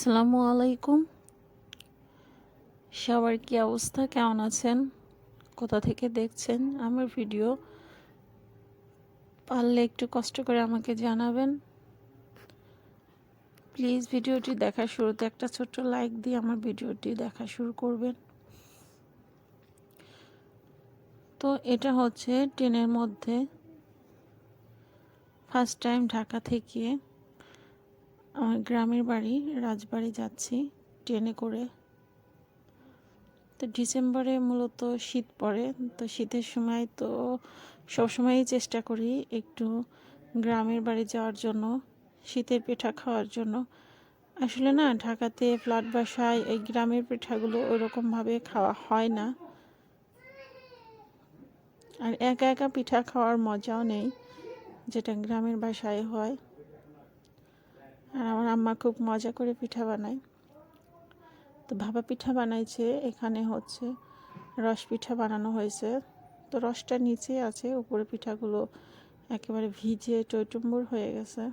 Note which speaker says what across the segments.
Speaker 1: আসসালামু আলাইকুম। সবার কি অবস্থা, কেমন আছেন, কোথা থেকে দেখছেন আমার ভিডিও? পারলে একটু কষ্ট করে আমাকে জানাবেন প্লিজ। ভিডিওটি দেখার শুরুতে একটা ছোট্ট লাইক দিয়ে আমার ভিডিওটি দেখা শুরু করবেন। তো এটা হচ্ছে ট্রেনের মধ্যে ফার্স্ট টাইম ঢাকা থেকে আমার গ্রামের বাড়ি রাজবাড়ি যাচ্ছি ট্রেনে করে। তো ডিসেম্বরে মূলত শীত পড়ে, তো শীতের সময় তো সবসময়ই চেষ্টা করি একটু গ্রামের বাড়ি যাওয়ার জন্য, শীতের পিঠা খাওয়ার জন্য। আসলে না, ঢাকাতে ফ্ল্যাট বাসায় এই গ্রামের পিঠাগুলো ওইরকমভাবে খাওয়া হয় না, আর একা একা পিঠা খাওয়ার মজাও নেই যেটা গ্রামের বাসায় হয়। আর আমার আম্মা খুব মজা করে পিঠা বানায়। তো ভাপা পিঠা বানাইছে, এখানে হচ্ছে রস পিঠা বানানো হয়েছে। তো রসটা নিচে আছে, উপরে পিঠাগুলো একেবারে ভিজে টইটুম্বুর হয়ে গেছে।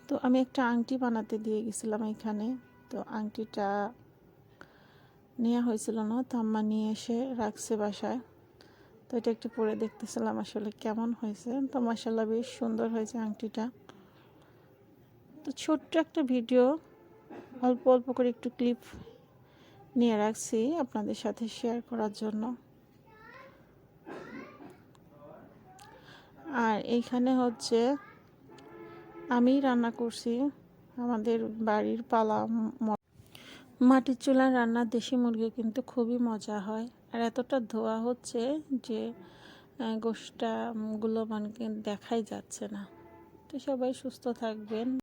Speaker 1: তো আমি একটা আংটি বানাতে দিয়ে গেছিলাম এখানে, তো আংটিটা নেওয়া হয়েছিল না, তো আম্মা নিয়ে এসে রাখছে বাসায়। তো এটা একটু পরে দেখতেছিলাম আসলে কেমন হয়েছে। তো মাশাআল্লাহ বেশ সুন্দর হয়েছে আংটিটা। তো ছোট্ট একটা ভিডিও, অল্প অল্প করে একটু ক্লিপ নিয়ে রাখছি আপনাদের সাথে শেয়ার করার জন্য। আর এইখানে হচ্ছে আমি রান্না করছি আমাদের বাড়ির পালা মাটির চুলার রান্না। দেশি মুরগি কিন্তু খুবই মজা হয়, আর এতটা ধোয়া হচ্ছে যে গোশটা গুলো মানে দেখাই যাচ্ছে না। তো সবাই সুস্থ থাকবেন।